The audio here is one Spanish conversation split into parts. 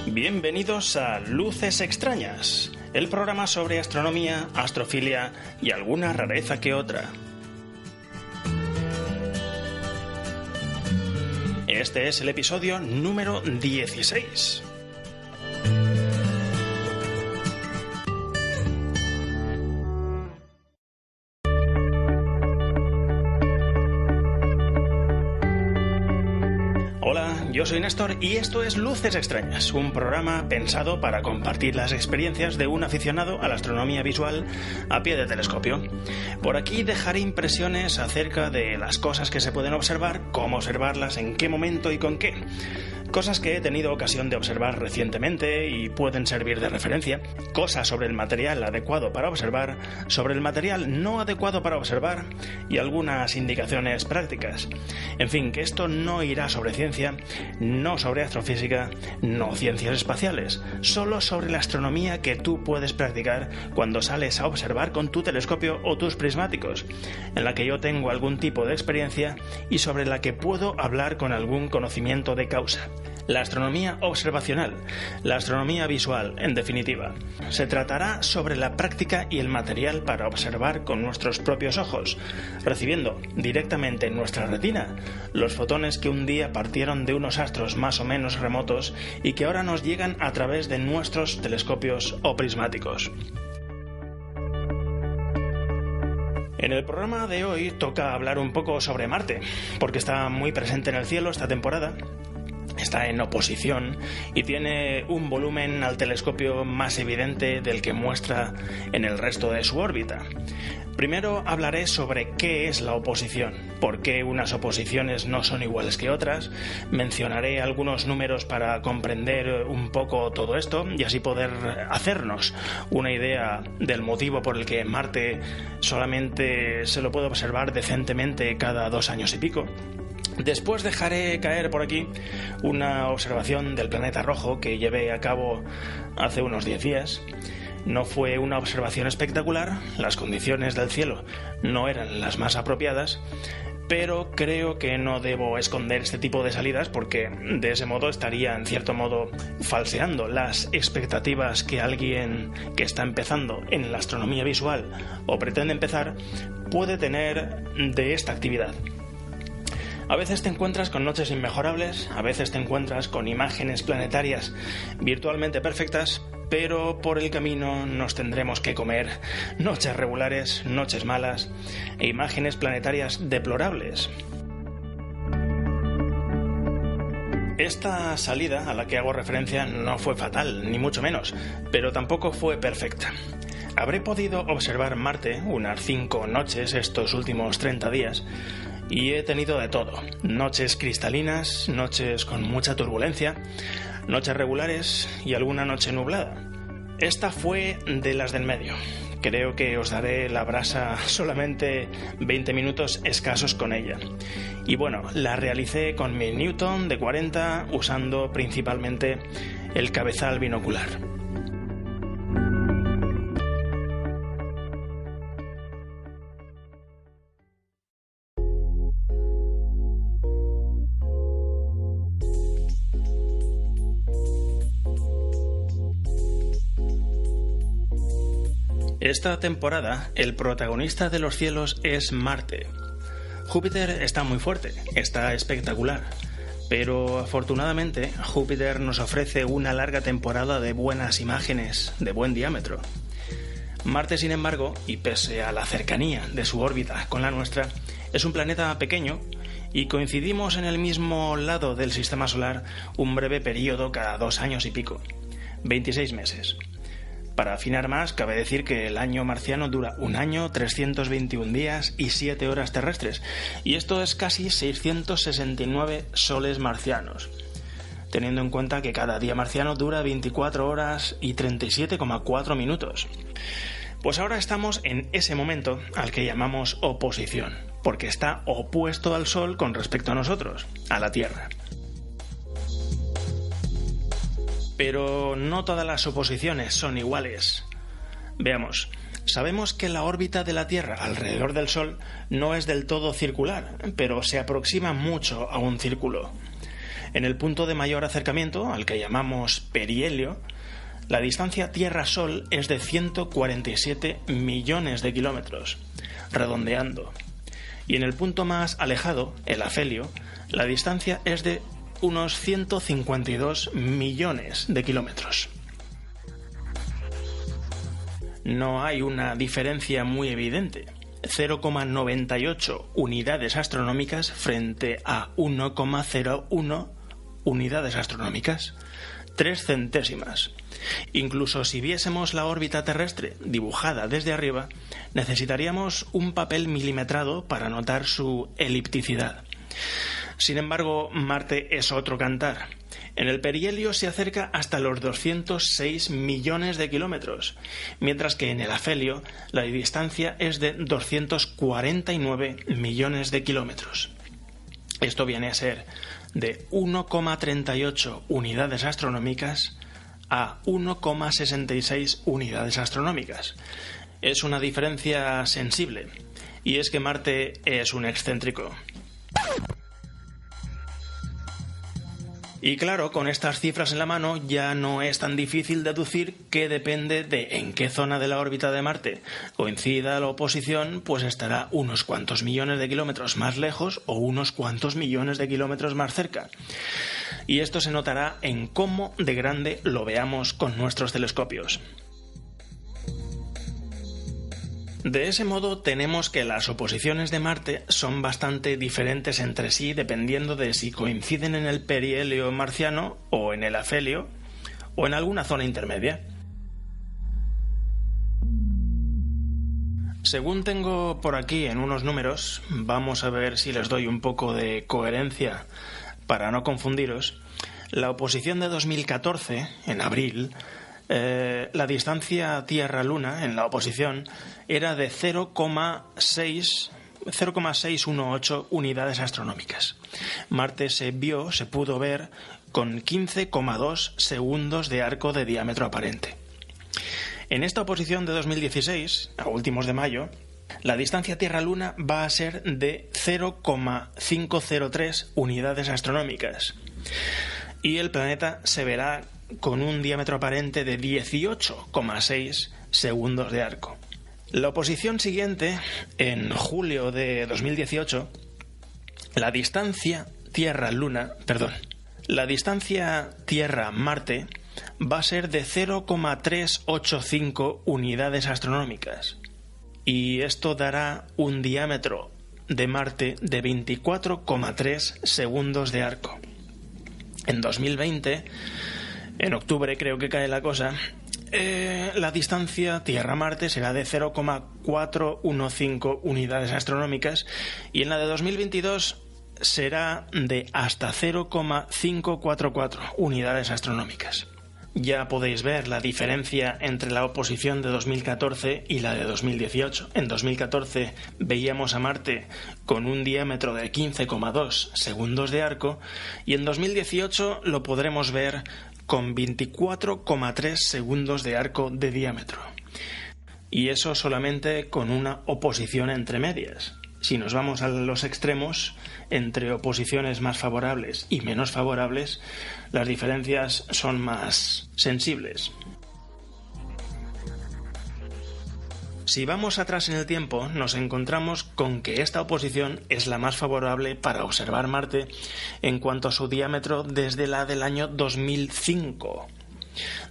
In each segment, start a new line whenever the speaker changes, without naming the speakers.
Bienvenidos a Luces Extrañas, el programa sobre astronomía, astrofilia y alguna rareza que otra. Este es el episodio número 16. Yo soy Néstor y esto es Luces Extrañas, un programa pensado para compartir las experiencias de un aficionado a la astronomía visual a pie de telescopio. Por aquí dejaré impresiones acerca de las cosas que se pueden observar, cómo observarlas, en qué momento y con qué. Cosas que he tenido ocasión de observar recientemente y pueden servir de referencia. Cosas sobre el material adecuado para observar, sobre el material no adecuado para observar y algunas indicaciones prácticas. En fin, que esto no irá sobre ciencia, no sobre astrofísica, no ciencias espaciales, solo sobre la astronomía que tú puedes practicar cuando sales a observar con tu telescopio o tus prismáticos, en la que yo tengo algún tipo de experiencia y sobre la que puedo hablar con algún conocimiento de causa. La astronomía observacional, la astronomía visual, en definitiva. Se tratará sobre la práctica y el material para observar con nuestros propios ojos, recibiendo directamente en nuestra retina los fotones que un día partieron de unos astros más o menos remotos y que ahora nos llegan a través de nuestros telescopios o prismáticos. En el programa de hoy toca hablar un poco sobre Marte, porque está muy presente en el cielo esta temporada. Está en oposición y tiene un volumen al telescopio más evidente del que muestra en el resto de su órbita. Primero hablaré sobre qué es la oposición, por qué unas oposiciones no son iguales que otras, mencionaré algunos números para comprender un poco todo esto y así poder hacernos una idea del motivo por el que Marte solamente se lo puede observar decentemente cada 2 años y pico. Después dejaré caer por aquí una observación del planeta rojo que llevé a cabo hace unos 10 días. No fue una observación espectacular, las condiciones del cielo no eran las más apropiadas, pero creo que no debo esconder este tipo de salidas porque de ese modo estaría en cierto modo falseando las expectativas que alguien que está empezando en la astronomía visual o pretende empezar puede tener de esta actividad. A veces te encuentras con noches inmejorables, a veces te encuentras con imágenes planetarias virtualmente perfectas, pero por el camino nos tendremos que comer noches regulares, noches malas e imágenes planetarias deplorables. Esta salida a la que hago referencia no fue fatal, ni mucho menos, pero tampoco fue perfecta. Habré podido observar Marte unas 5 noches estos últimos 30 días, y he tenido de todo, noches cristalinas, noches con mucha turbulencia, noches regulares y alguna noche nublada. Esta fue de las del medio. Creo que os daré la brasa solamente 20 minutos escasos con ella. Y bueno, la realicé con mi Newton de 40 usando principalmente el cabezal binocular. Esta temporada, el protagonista de los cielos es Marte. Júpiter está muy fuerte, está espectacular, pero afortunadamente Júpiter nos ofrece una larga temporada de buenas imágenes, de buen diámetro. Marte, sin embargo, y pese a la cercanía de su órbita con la nuestra, es un planeta pequeño y coincidimos en el mismo lado del sistema solar un breve periodo cada 2 años y pico, 26 meses. Para afinar más, cabe decir que el año marciano dura 1 año, 321 días y 7 horas terrestres, y esto es casi 669 soles marcianos, teniendo en cuenta que cada día marciano dura 24 horas y 37,4 minutos. Pues ahora estamos en ese momento al que llamamos oposición, porque está opuesto al Sol con respecto a nosotros, a la Tierra. Pero no todas las suposiciones son iguales. Veamos, sabemos que la órbita de la Tierra alrededor del Sol no es del todo circular, pero se aproxima mucho a un círculo. En el punto de mayor acercamiento, al que llamamos perihelio, la distancia Tierra-Sol es de 147 millones de kilómetros, redondeando. Y en el punto más alejado, el afelio, la distancia es de unos 152 millones de kilómetros. No hay una diferencia muy evidente, 0,98 unidades astronómicas frente a 1,01 unidades astronómicas, 3 centésimas. Incluso si viésemos la órbita terrestre dibujada desde arriba, necesitaríamos un papel milimetrado para notar su elipticidad. Sin embargo, Marte es otro cantar. En el perihelio se acerca hasta los 206 millones de kilómetros, mientras que en el afelio la distancia es de 249 millones de kilómetros. Esto viene a ser de 1,38 unidades astronómicas a 1,66 unidades astronómicas. Es una diferencia sensible, y es que Marte es un excéntrico. Y claro, con estas cifras en la mano ya no es tan difícil deducir que depende de en qué zona de la órbita de Marte coincida la oposición, pues estará unos cuantos millones de kilómetros más lejos o unos cuantos millones de kilómetros más cerca. Y esto se notará en cómo de grande lo veamos con nuestros telescopios. De ese modo tenemos que las oposiciones de Marte son bastante diferentes entre sí dependiendo de si coinciden en el perihelio marciano o en el afelio o en alguna zona intermedia. Según tengo por aquí en unos números, vamos a ver si les doy un poco de coherencia para no confundiros. La oposición de 2014, en abril, la distancia Tierra-Luna en la oposición era de 0,618 unidades astronómicas. Marte se pudo ver con 15,2 segundos de arco de diámetro aparente. En esta oposición de 2016, a últimos de mayo, la distancia Tierra-Luna va a ser de 0,503 unidades astronómicas. Y el planeta se verá con un diámetro aparente de 18,6 segundos de arco. La oposición siguiente, en julio de 2018, la distancia Tierra-Marte va a ser de 0,385 unidades astronómicas. Y esto dará un diámetro de Marte de 24,3 segundos de arco. En 2020, en octubre creo que cae la cosa, la distancia Tierra-Marte será de 0,415 unidades astronómicas y en la de 2022 será de hasta 0,544 unidades astronómicas. Ya podéis ver la diferencia entre la oposición de 2014 y la de 2018. En 2014 veíamos a Marte con un diámetro de 15,2 segundos de arco y en 2018 lo podremos ver con 24,3 segundos de arco de diámetro. Y eso solamente con una oposición entre medias. Si nos vamos a los extremos, entre oposiciones más favorables y menos favorables, las diferencias son más sensibles. Si vamos atrás en el tiempo, nos encontramos con que esta oposición es la más favorable para observar Marte en cuanto a su diámetro desde la del año 2005.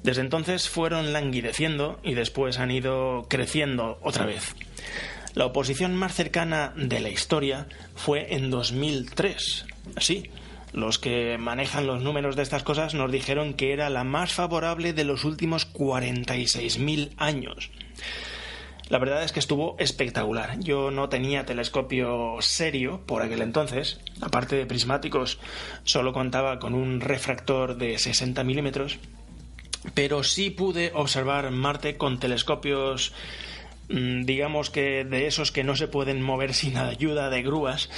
Desde entonces fueron languideciendo y después han ido creciendo otra vez. La oposición más cercana de la historia fue en 2003. Sí, los que manejan los números de estas cosas nos dijeron que era la más favorable de los últimos 46.000 años. La verdad es que estuvo espectacular. Yo no tenía telescopio serio por aquel entonces. Aparte de prismáticos, solo contaba con un refractor de 60 milímetros. Pero sí pude observar Marte con telescopios, digamos que de esos que no se pueden mover sin ayuda de grúas,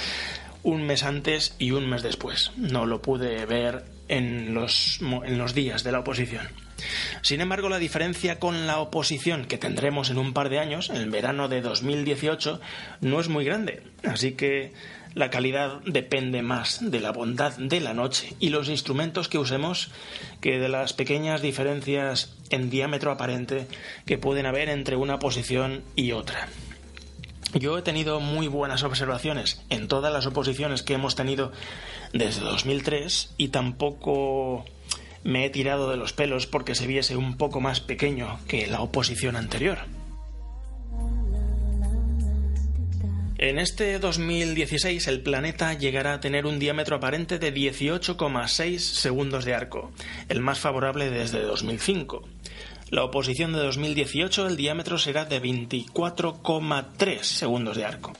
un mes antes y un mes después. No lo pude ver en los días de la oposición. Sin embargo, la diferencia con la oposición que tendremos en un par de años, en el verano de 2018, no es muy grande. Así que la calidad depende más de la bondad de la noche y los instrumentos que usemos que de las pequeñas diferencias en diámetro aparente que pueden haber entre una posición y otra. Yo he tenido muy buenas observaciones en todas las oposiciones que hemos tenido desde 2003 y tampoco me he tirado de los pelos porque se viese un poco más pequeño que la oposición anterior. En este 2016 el planeta llegará a tener un diámetro aparente de 18,6 segundos de arco, el más favorable desde 2005. La oposición de 2018 el diámetro será de 24,3 segundos de arco.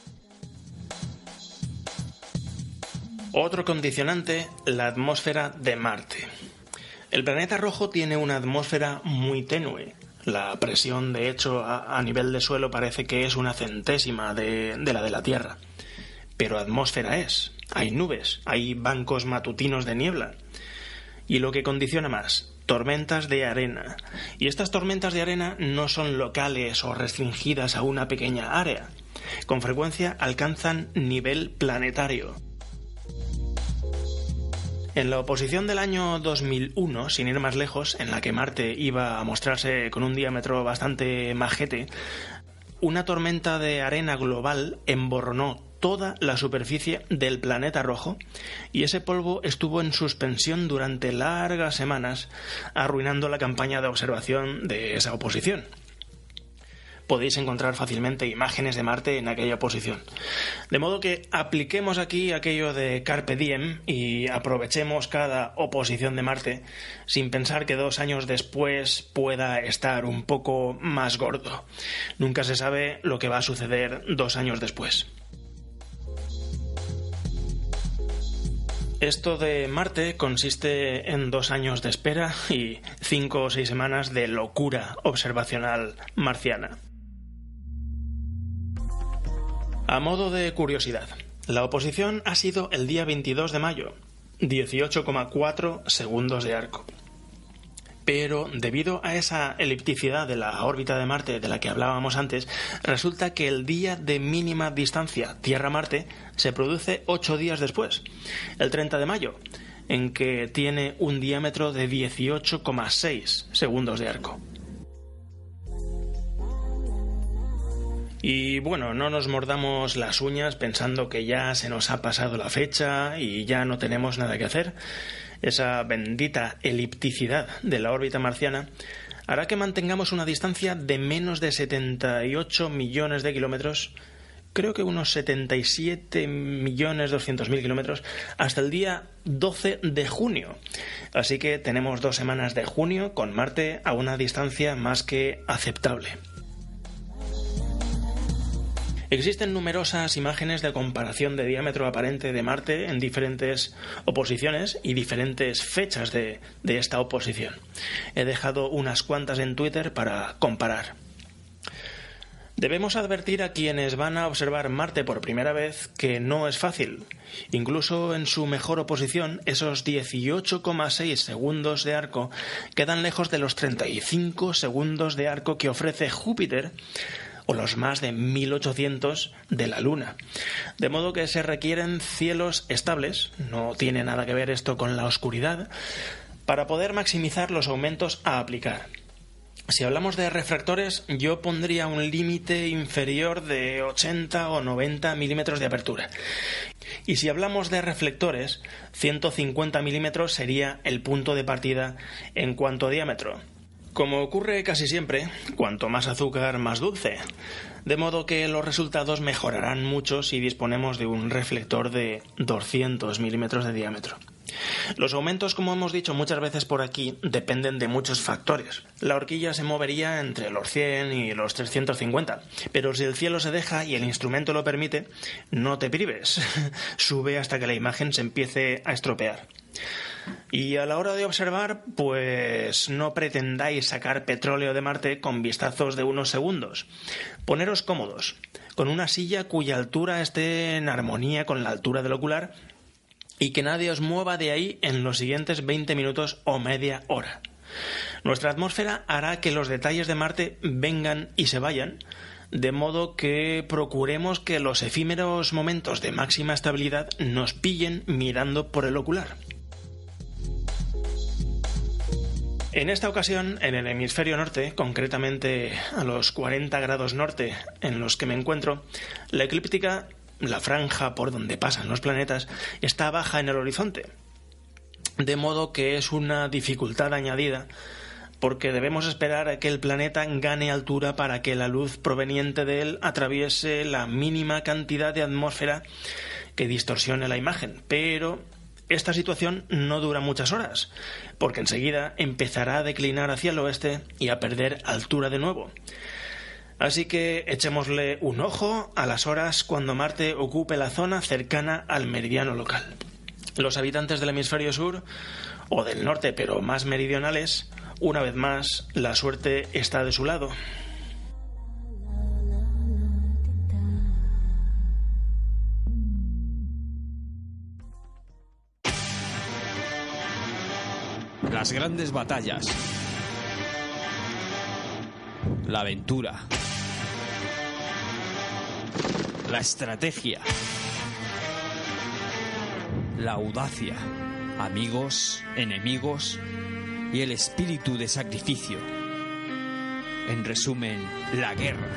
Otro condicionante, la atmósfera de Marte. El planeta rojo tiene una atmósfera muy tenue. La presión, de hecho, a nivel de suelo parece que es una centésima de la de la Tierra. Pero atmósfera es. Hay nubes, hay bancos matutinos de niebla. Y lo que condiciona más, tormentas de arena. Y estas tormentas de arena no son locales o restringidas a una pequeña área. Con frecuencia alcanzan nivel planetario. En la oposición del año 2001, sin ir más lejos, en la que Marte iba a mostrarse con un diámetro bastante majete, una tormenta de arena global emborronó toda la superficie del planeta rojo y ese polvo estuvo en suspensión durante largas semanas, arruinando la campaña de observación de esa oposición. Podéis encontrar fácilmente imágenes de Marte en aquella posición. De modo que apliquemos aquí aquello de Carpe Diem y aprovechemos cada oposición de Marte sin pensar que 2 años después pueda estar un poco más gordo. Nunca se sabe lo que va a suceder 2 años después. Esto de Marte consiste en 2 años de espera y 5 o 6 semanas de locura observacional marciana. A modo de curiosidad, la oposición ha sido el día 22 de mayo, 18,4 segundos de arco. Pero debido a esa elipticidad de la órbita de Marte de la que hablábamos antes, resulta que el día de mínima distancia Tierra-Marte se produce 8 días después, el 30 de mayo, en que tiene un diámetro de 18,6 segundos de arco. Y bueno, no nos mordamos las uñas pensando que ya se nos ha pasado la fecha y ya no tenemos nada que hacer. Esa bendita elipticidad de la órbita marciana hará que mantengamos una distancia de menos de 78 millones de kilómetros, creo que unos 77.200.000 kilómetros, hasta el día 12 de junio. Así que tenemos 2 semanas de junio con Marte a una distancia más que aceptable. Existen numerosas imágenes de comparación de diámetro aparente de Marte en diferentes oposiciones y diferentes fechas de esta oposición. He dejado unas cuantas en Twitter para comparar. Debemos advertir a quienes van a observar Marte por primera vez que no es fácil. Incluso en su mejor oposición, esos 18,6 segundos de arco quedan lejos de los 35 segundos de arco que ofrece Júpiter o los más de 1800 de la Luna. De modo que se requieren cielos estables, no tiene nada que ver esto con la oscuridad, para poder maximizar los aumentos a aplicar. Si hablamos de refractores, yo pondría un límite inferior de 80 o 90 milímetros de apertura. Y si hablamos de reflectores, 150 milímetros sería el punto de partida en cuanto a diámetro. Como ocurre casi siempre, cuanto más azúcar, más dulce. De modo que los resultados mejorarán mucho si disponemos de un reflector de 200 milímetros de diámetro. Los aumentos, como hemos dicho muchas veces por aquí, dependen de muchos factores. La horquilla se movería entre los 100 y los 350, pero si el cielo se deja y el instrumento lo permite, no te prives. Sube hasta que la imagen se empiece a estropear. Y a la hora de observar, pues no pretendáis sacar petróleo de Marte con vistazos de unos segundos. Poneros cómodos, con una silla cuya altura esté en armonía con la altura del ocular y que nadie os mueva de ahí en los siguientes 20 minutos o media hora. Nuestra atmósfera hará que los detalles de Marte vengan y se vayan, de modo que procuremos que los efímeros momentos de máxima estabilidad nos pillen mirando por el ocular. En esta ocasión, en el hemisferio norte, concretamente a los 40 grados norte en los que me encuentro, la eclíptica, la franja por donde pasan los planetas, está baja en el horizonte, de modo que es una dificultad añadida porque debemos esperar a que el planeta gane altura para que la luz proveniente de él atraviese la mínima cantidad de atmósfera que distorsione la imagen. Pero esta situación no dura muchas horas, porque enseguida empezará a declinar hacia el oeste y a perder altura de nuevo. Así que echémosle un ojo a las horas cuando Marte ocupe la zona cercana al meridiano local. Los habitantes del hemisferio sur, o del norte pero más meridionales, una vez más, la suerte está de su lado.
Las grandes batallas, la aventura, la estrategia, la audacia, amigos, enemigos y el espíritu de sacrificio. En resumen, la guerra.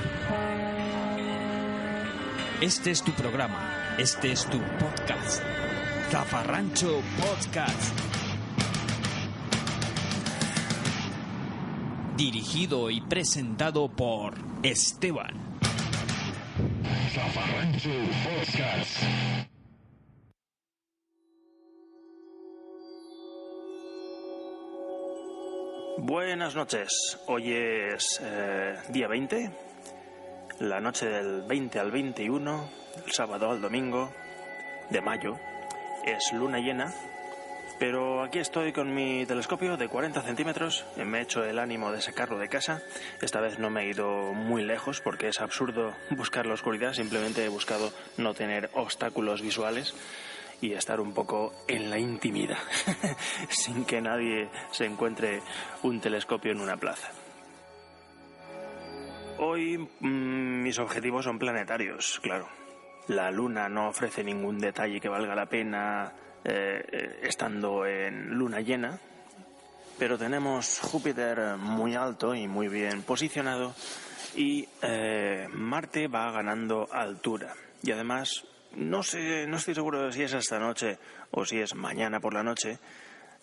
Este es tu programa, este es tu podcast, Zafarrancho Podcast. Dirigido y presentado por Esteban.
Zafarrancho Podcast.
Buenas noches, hoy es día 20, la noche del 20 al 21, el sábado al domingo de mayo, es luna llena, pero aquí estoy con mi telescopio de 40 centímetros, me he hecho el ánimo de sacarlo de casa, esta vez no me he ido muy lejos porque es absurdo buscar la oscuridad, simplemente he buscado no tener obstáculos visuales y estar un poco en la intimidad, sin que nadie se encuentre un telescopio en una plaza. Hoy mis objetivos son planetarios, claro. La Luna no ofrece ningún detalle que valga la pena estando en luna llena, pero tenemos Júpiter muy alto y muy bien posicionado y Marte va ganando altura. Y además, no estoy seguro de si es esta noche o si es mañana por la noche,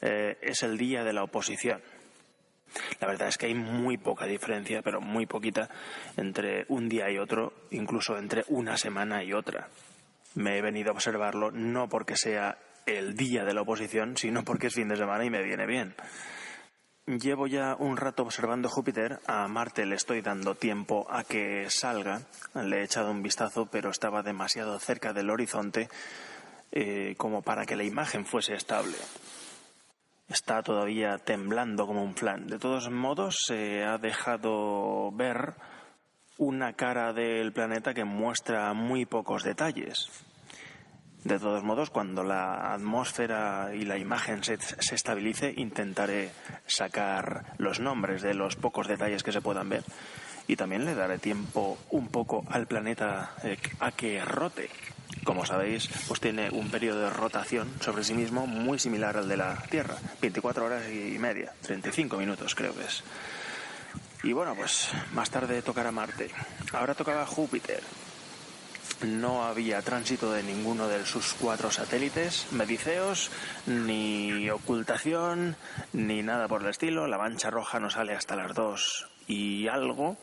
es el día de la oposición. La verdad es que hay muy poca diferencia, pero muy poquita, entre un día y otro, incluso entre una semana y otra. Me he venido a observarlo no porque sea el día de la oposición, sino porque es fin de semana y me viene bien. Llevo ya un rato observando Júpiter, a Marte le estoy dando tiempo a que salga, le he echado un vistazo, pero estaba demasiado cerca del horizonte como para que la imagen fuese estable. Está todavía temblando como un flan. De todos modos, se ha dejado ver una cara del planeta que muestra muy pocos detalles. De todos modos, cuando la atmósfera y la imagen se estabilice, intentaré sacar los nombres de los pocos detalles que se puedan ver. Y también le daré tiempo un poco al planeta a que rote. Como sabéis, pues tiene un periodo de rotación sobre sí mismo muy similar al de la Tierra. 24 horas y media, 35 minutos creo que es. Y bueno, pues más tarde tocará Marte. Ahora tocaba Júpiter. No había tránsito de ninguno de sus 4 satélites mediceos, ni ocultación, ni nada por el estilo. La mancha roja no sale hasta las 2 y algo,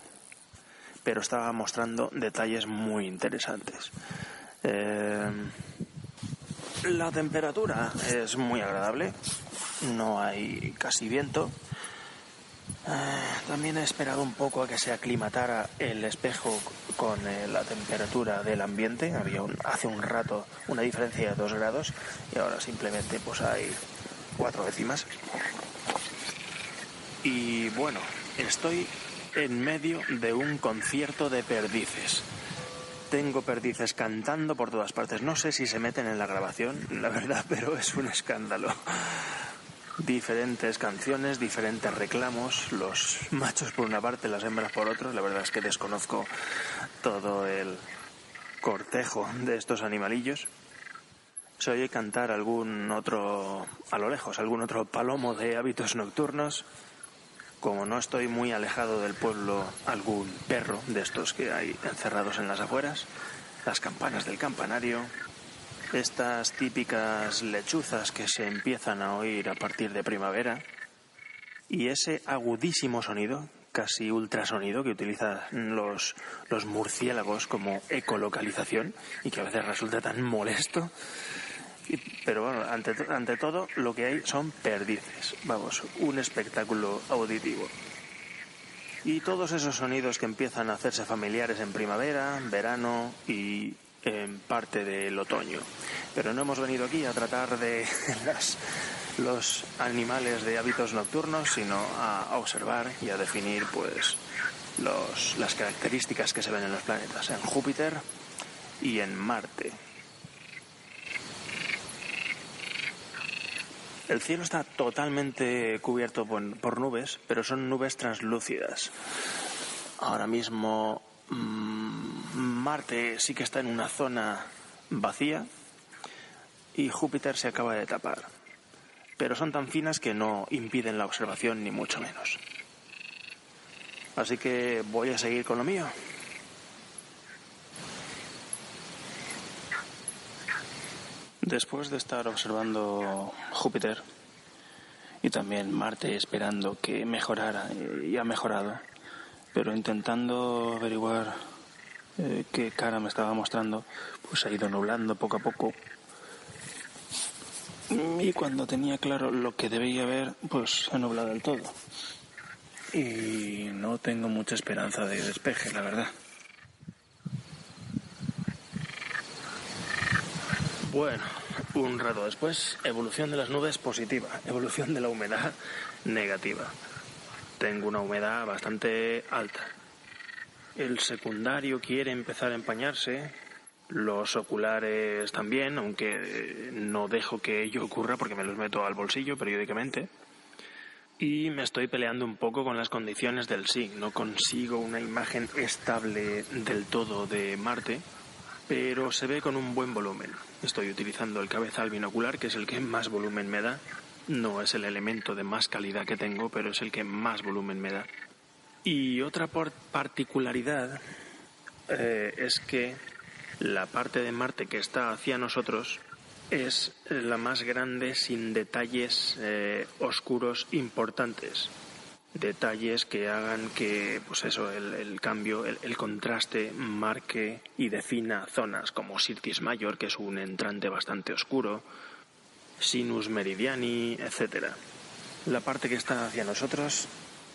pero estaba mostrando detalles muy interesantes. La temperatura es muy agradable, no hay casi viento. También he esperado un poco a que se aclimatara el espejo con la temperatura del ambiente. Había hace un rato una diferencia de 2 grados y ahora simplemente pues hay 4 décimas. Y bueno, estoy en medio de un concierto de perdices. tengo perdices cantando por todas partes. No sé si se meten en la grabación, la verdad, pero es un escándalo. Diferentes canciones, diferentes reclamos, los machos por una parte, las hembras por otro. La verdad es que desconozco todo el cortejo de estos animalillos. Se oye cantar algún otro, a lo lejos, algún otro palomo de hábitos nocturnos. Como no estoy muy alejado del pueblo, algún perro de estos que hay encerrados en las afueras, las campanas del campanario, estas típicas lechuzas que se empiezan a oír a partir de primavera, y ese agudísimo sonido, casi ultrasonido, que utilizan los murciélagos como ecolocalización y que a veces resulta tan molesto. Pero bueno, ante todo lo que hay son perdices, vamos, un espectáculo auditivo. Y todos esos sonidos que empiezan a hacerse familiares en primavera, verano y en parte del otoño. Pero no hemos venido aquí a tratar de los animales de hábitos nocturnos, sino a observar y a definir pues las características que se ven en los planetas, en Júpiter y en Marte. El cielo está totalmente cubierto por nubes, pero son nubes translúcidas. Ahora mismo Marte sí que está en una zona vacía y Júpiter se acaba de tapar. Pero son tan finas que no impiden la observación ni mucho menos. Así que voy a seguir con lo mío. Después de estar observando Júpiter y también Marte esperando que mejorara, y ha mejorado, pero intentando averiguar qué cara me estaba mostrando, pues ha ido nublando poco a poco. Y cuando tenía claro lo que debía ver, pues ha nublado del todo. Y no tengo mucha esperanza de despeje, la verdad. Bueno, un rato después, evolución de las nubes positiva, evolución de la humedad negativa. Tengo una humedad bastante alta. El secundario quiere empezar a empañarse, los oculares también, aunque no dejo que ello ocurra porque me los meto al bolsillo periódicamente. Y me estoy peleando un poco con las condiciones del SIG. No consigo una imagen estable del todo de Marte, pero se ve con un buen volumen. Estoy utilizando el cabezal binocular, que es el que más volumen me da. No es el elemento de más calidad que tengo, pero es el que más volumen me da. Y otra particularidad es que la parte de Marte que está hacia nosotros es la más grande sin detalles oscuros importantes. Detalles que hagan que, pues eso, el cambio, el contraste marque y defina zonas como Syrtis Major, que es un entrante bastante oscuro, Sinus Meridiani, etc. La parte que está hacia nosotros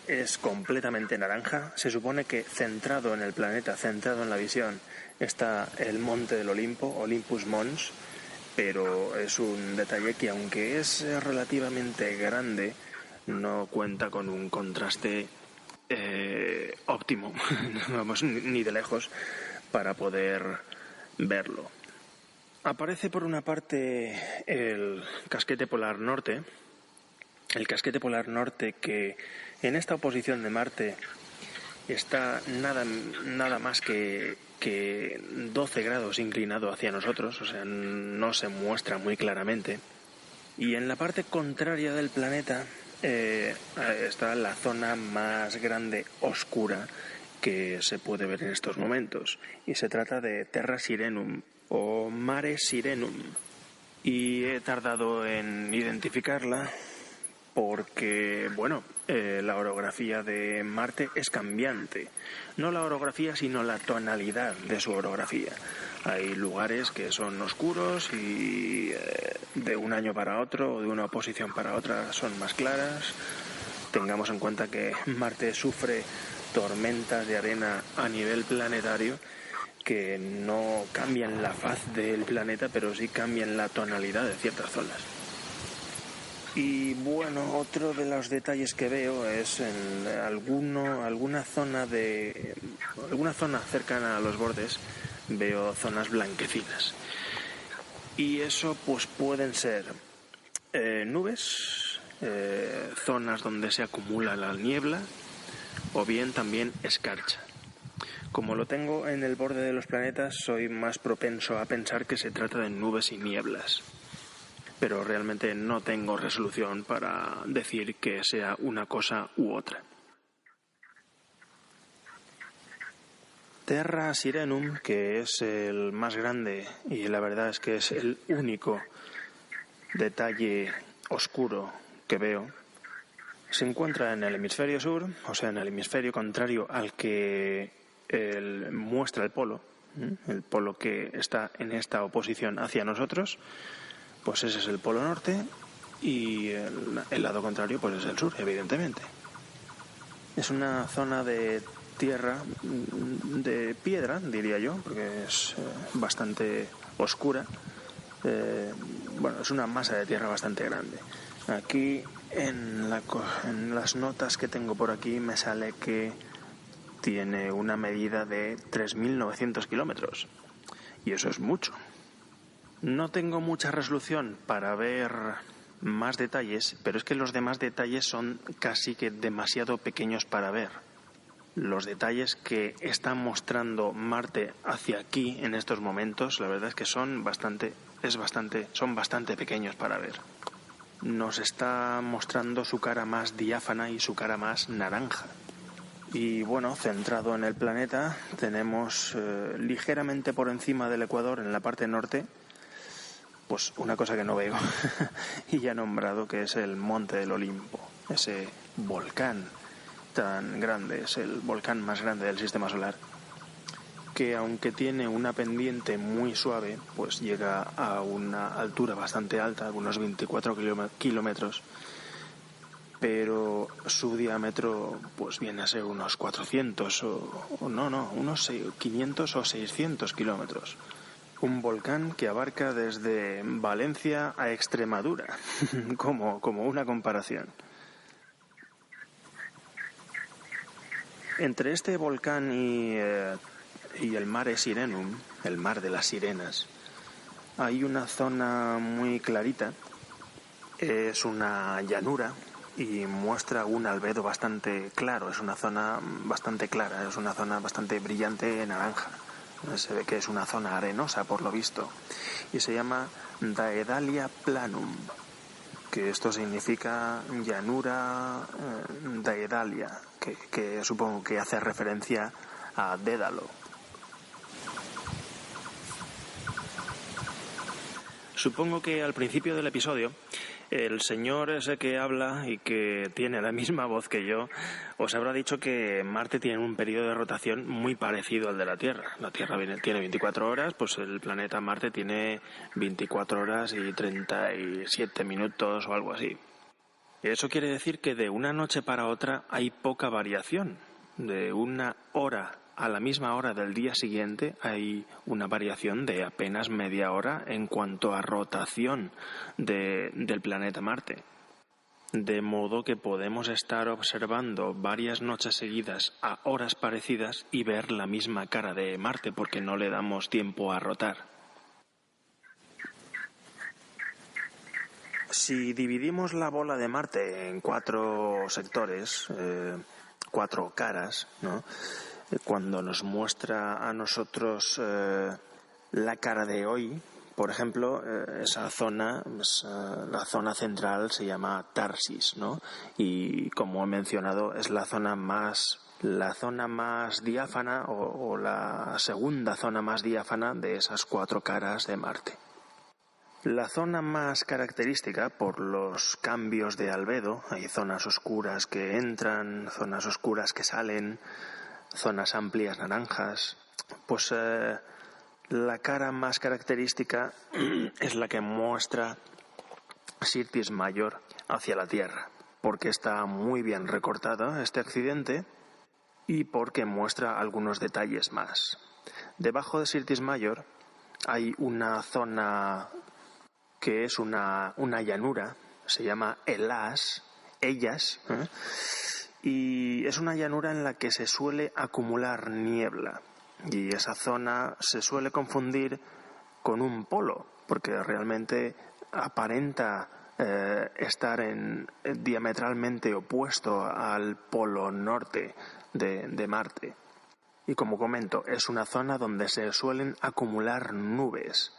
es completamente naranja. Se supone que centrado en el planeta, centrado en la visión, está el monte del Olimpo, Olympus Mons, pero es un detalle que, aunque es relativamente grande, no cuenta con un contraste óptimo, vamos, ni de lejos, para poder verlo. Aparece por una parte el casquete polar norte, que en esta oposición de Marte está nada más que 12 grados inclinado hacia nosotros, o sea, no se muestra muy claramente. Y en la parte contraria del planeta está la zona más grande oscura que se puede ver en estos momentos, y se trata de Terra Sirenum o Mare Sirenum, y he tardado en identificarla porque, bueno, la orografía de Marte es cambiante. No la orografía, sino la tonalidad de su orografía. Hay lugares que son oscuros y de un año para otro o de una posición para otra son más claras. Tengamos en cuenta que Marte sufre tormentas de arena a nivel planetario que no cambian la faz del planeta, pero sí cambian la tonalidad de ciertas zonas. Y bueno, otro de los detalles que veo es en alguna zona cercana a los bordes veo zonas blanquecinas. Y eso pues pueden ser nubes, zonas donde se acumula la niebla, o bien también escarcha. Como lo tengo en el borde de los planetas, soy más propenso a pensar que se trata de nubes y nieblas. Pero realmente no tengo resolución para decir que sea una cosa u otra. Terra Sirenum, que es el más grande y la verdad es que es el único detalle oscuro que veo, se encuentra en el hemisferio sur, o sea, en el hemisferio contrario al que muestra el polo que está en esta oposición hacia nosotros. Pues ese es el polo norte y el lado contrario pues es el sur, evidentemente. Es una zona de tierra, de piedra, diría yo, porque es bastante oscura. Es una masa de tierra bastante grande. Aquí en las notas que tengo por aquí me sale que tiene una medida de 3.900 kilómetros. Y eso es mucho. No tengo mucha resolución para ver más detalles, pero es que los demás detalles son casi que demasiado pequeños para ver. Los detalles que está mostrando Marte hacia aquí en estos momentos, la verdad es que son bastante pequeños para ver. Nos está mostrando su cara más diáfana y su cara más naranja. Y bueno, centrado en el planeta, tenemos ligeramente por encima del ecuador, en la parte norte, pues una cosa que no veo y ya nombrado, que es el Monte del Olimpo, ese volcán tan grande, es el volcán más grande del sistema solar, que aunque tiene una pendiente muy suave, pues llega a una altura bastante alta, unos 24 kilómetros, pero su diámetro pues viene a ser unos 400 unos 500 o 600 kilómetros. Un volcán que abarca desde Valencia a Extremadura, como una comparación. Entre este volcán y el Mare Sirenum, el mar de las sirenas, hay una zona muy clarita. Es una llanura y muestra un albedo bastante claro. Es una zona bastante clara, es una zona bastante brillante naranja. Se ve que es una zona arenosa, por lo visto, y se llama Daedalia Planum, que esto significa llanura Daedalia, que supongo que hace referencia a Dédalo. Supongo que al principio del episodio el señor ese que habla y que tiene la misma voz que yo os habrá dicho que Marte tiene un periodo de rotación muy parecido al de la Tierra. La Tierra tiene 24 horas, pues el planeta Marte tiene 24 horas y 37 minutos o algo así. Eso quiere decir que de una noche para otra hay poca variación. De una hora a la misma hora del día siguiente hay una variación de apenas media hora en cuanto a rotación del planeta Marte. De modo que podemos estar observando varias noches seguidas a horas parecidas y ver la misma cara de Marte porque no le damos tiempo a rotar. Si dividimos la bola de Marte en 4 sectores, 4 caras, ¿no? Cuando nos muestra a nosotros la cara de hoy, por ejemplo, esa zona, la zona central se llama Tarsis, ¿no? Y como he mencionado, es la zona más diáfana o la segunda zona más diáfana de esas 4 caras de Marte. La zona más característica por los cambios de albedo, hay zonas oscuras que entran, zonas oscuras que salen, zonas amplias naranjas, pues la cara más característica es la que muestra Syrtis Major hacia la Tierra, porque está muy bien recortada este accidente y porque muestra algunos detalles más. Debajo de Syrtis Major hay una zona que es una llanura, se llama Ellas, y es una llanura en la que se suele acumular niebla. y esa zona se suele confundir con un polo, porque realmente aparenta estar diametralmente opuesto al polo norte de Marte. Y como comento, es una zona donde se suelen acumular nubes.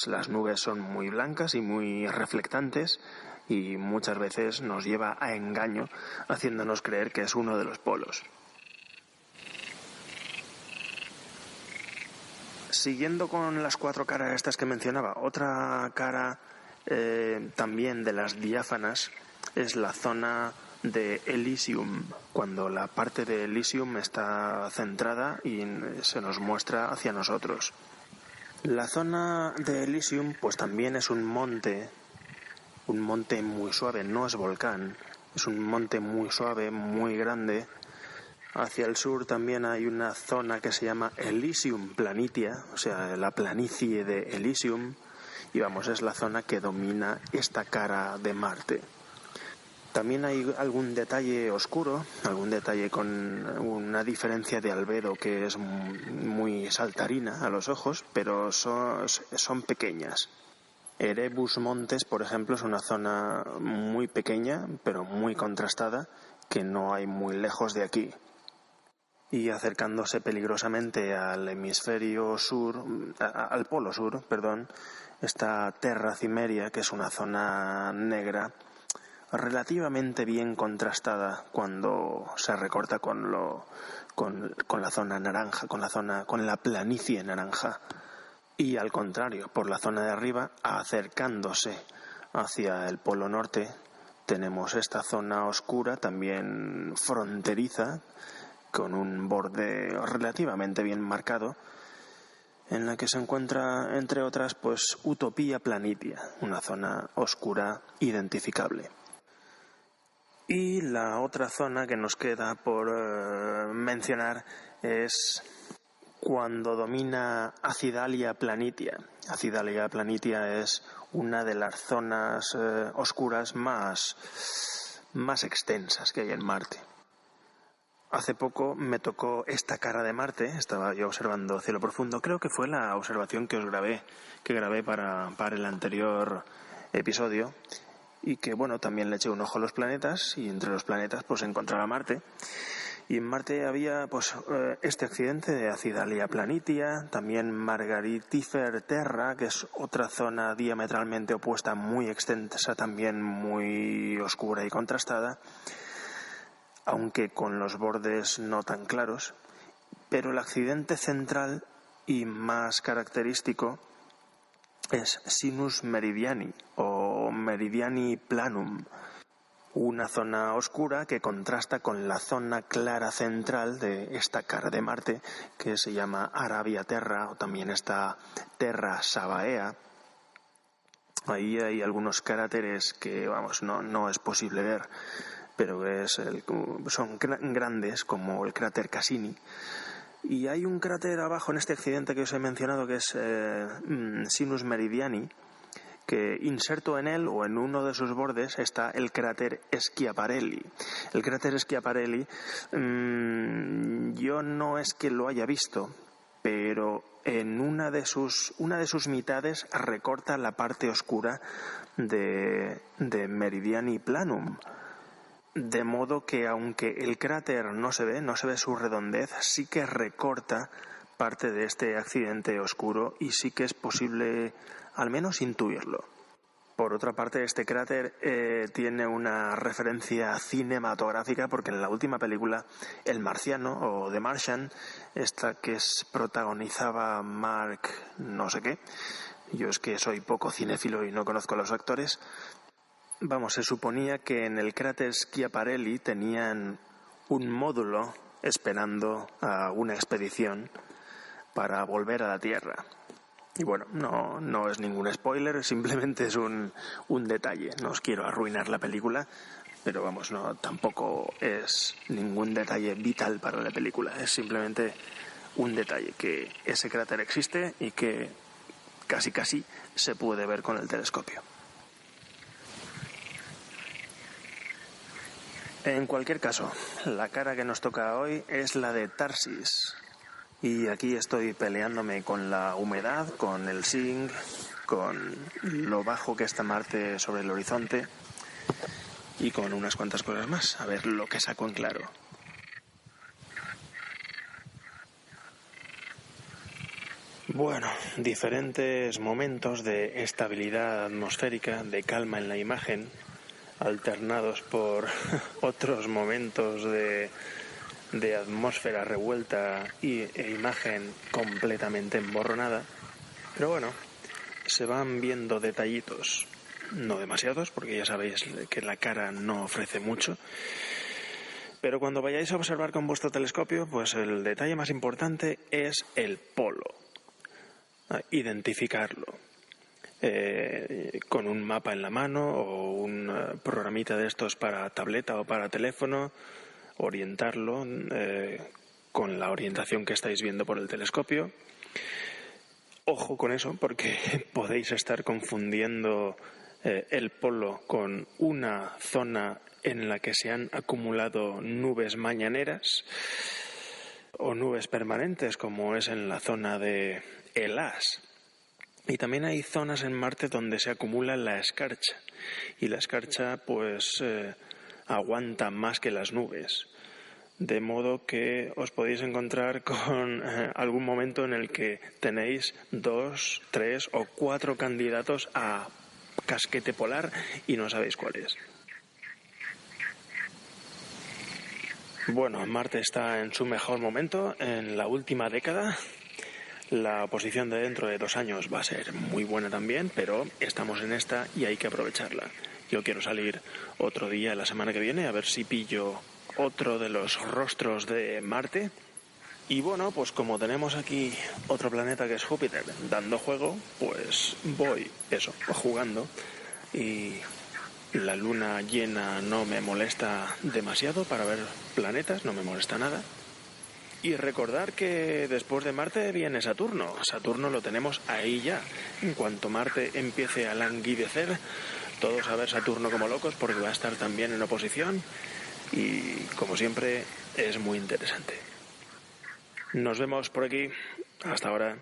Las nubes son muy blancas y muy reflectantes y muchas veces nos lleva a engaño, haciéndonos creer que es uno de los polos. Siguiendo con las 4 caras estas que mencionaba, otra cara también de las diáfanas es la zona de Elysium, cuando la parte de Elysium está centrada y se nos muestra hacia nosotros. La zona de Elysium pues también es un monte muy suave, no es volcán, es un monte muy suave, muy grande. Hacia el sur también hay una zona que se llama Elysium Planitia, o sea, la planicie de Elysium, y vamos, es la zona que domina esta cara de Marte. También hay algún detalle oscuro, algún detalle con una diferencia de albedo que es muy saltarina a los ojos, pero son pequeñas. Erebus Montes, por ejemplo, es una zona muy pequeña, pero muy contrastada, que no hay muy lejos de aquí. Y acercándose peligrosamente al hemisferio sur, al polo sur, está Terra Cimmeria, que es una zona negra relativamente bien contrastada cuando se recorta con la zona naranja, con la planicie naranja. Y al contrario, por la zona de arriba, acercándose hacia el polo norte, tenemos esta zona oscura, también fronteriza, con un borde relativamente bien marcado, en la que se encuentra, entre otras, pues Utopia Planitia, una zona oscura identificable. Y la otra zona que nos queda por mencionar es cuando domina Acidalia Planitia. Acidalia Planitia es una de las zonas oscuras más extensas que hay en Marte. Hace poco me tocó esta cara de Marte, estaba yo observando cielo profundo, creo que fue la observación que grabé para el anterior episodio, y que bueno, también le eché un ojo a los planetas, y entre los planetas pues encontraba Marte. Y en Marte había pues este accidente de Acidalia Planitia, también Margaritifer Terra, que es otra zona diametralmente opuesta, muy extensa, también muy oscura y contrastada, aunque con los bordes no tan claros. Pero el accidente central y más característico es Sinus Meridiani o Meridiani Planum, una zona oscura que contrasta con la zona clara central de esta cara de Marte, que se llama Arabia Terra, o también está Terra Sabaea. Ahí hay algunos cráteres que, vamos, no es posible ver, pero son grandes, como el cráter Cassini. Y hay un cráter abajo en este accidente que os he mencionado, que es Sinus Meridiani, que inserto en él o en uno de sus bordes está el cráter Schiaparelli. El cráter Schiaparelli, yo no es que lo haya visto, pero en una de sus mitades recorta la parte oscura de Meridiani Planum. De modo que aunque el cráter no se ve su redondez, sí que recorta parte de este accidente oscuro y sí que es posible al menos intuirlo. Por otra parte, este cráter tiene una referencia cinematográfica, porque en la última película, El Marciano o The Martian, esta que protagonizaba Mark no sé qué, yo es que soy poco cinéfilo y no conozco a los actores. Vamos, se suponía que en el cráter Schiaparelli tenían un módulo esperando a una expedición para volver a la Tierra. Y bueno, no es ningún spoiler, simplemente es un detalle. No os quiero arruinar la película, pero vamos, tampoco es ningún detalle vital para la película. Es simplemente un detalle, que ese cráter existe y que casi se puede ver con el telescopio. En cualquier caso, la cara que nos toca hoy es la de Tarsis. Y aquí estoy peleándome con la humedad, con el zinc, con lo bajo que está Marte sobre el horizonte y con unas cuantas cosas más. A ver lo que saco en claro. Bueno, diferentes momentos de estabilidad atmosférica, de calma en la imagen, alternados por otros momentos de atmósfera revuelta e imagen completamente emborronada. Pero bueno, se van viendo detallitos, no demasiados, porque ya sabéis que la cara no ofrece mucho. Pero cuando vayáis a observar con vuestro telescopio, pues el detalle más importante es el polo. Identificarlo con un mapa en la mano o un programita de estos para tableta o para teléfono, orientarlo con la orientación que estáis viendo por el telescopio. Ojo con eso, porque podéis estar confundiendo el polo con una zona en la que se han acumulado nubes mañaneras o nubes permanentes, como es en la zona de Hellas. Y también hay zonas en Marte donde se acumula la escarcha, y la escarcha pues aguanta más que las nubes, de modo que os podéis encontrar con algún momento en el que tenéis 2, 3 o 4 candidatos a casquete polar y no sabéis cuál es. Bueno, Marte está en su mejor momento en la última década. La posición de dentro de 2 años va a ser muy buena también, pero estamos en esta y hay que aprovecharla. Yo quiero salir otro día la semana que viene a ver si pillo otro de los rostros de Marte. Y bueno, pues como tenemos aquí otro planeta que es Júpiter dando juego, pues voy jugando, y la luna llena no me molesta demasiado para ver planetas, no me molesta nada. Y recordar que después de Marte viene Saturno. Saturno lo tenemos ahí ya. En cuanto Marte empiece a languidecer, todos a ver Saturno como locos, porque va a estar también en oposición. Y como siempre, es muy interesante. Nos vemos por aquí. Hasta ahora.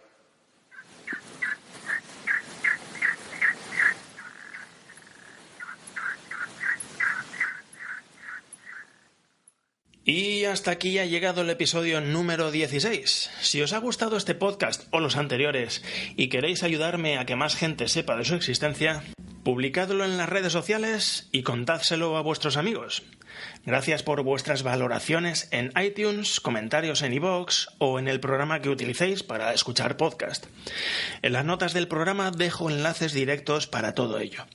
Y hasta aquí ha llegado el episodio número 16. Si os ha gustado este podcast o los anteriores y queréis ayudarme a que más gente sepa de su existencia, publicadlo en las redes sociales y contádselo a vuestros amigos. Gracias por vuestras valoraciones en iTunes, comentarios en iVoox o en el programa que utilicéis para escuchar podcast. En las notas del programa dejo enlaces directos para todo ello.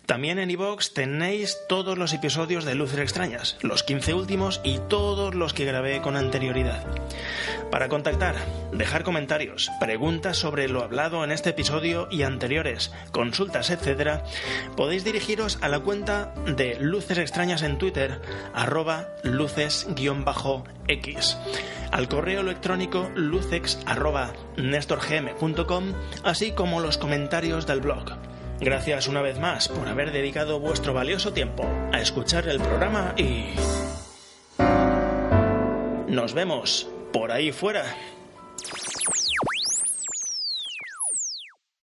También en iVoox tenéis todos los episodios de Luces Extrañas, los 15 últimos y todos los que grabé con anterioridad. Para contactar, dejar comentarios, preguntas sobre lo hablado en este episodio y anteriores, consultas, etc., podéis dirigiros a la cuenta de Luces Extrañas en Twitter, @luces_x, al correo electrónico lucex@nestorgm.com, así como los comentarios del blog. Gracias una vez más por haber dedicado vuestro valioso tiempo a escuchar el programa y nos vemos por ahí fuera.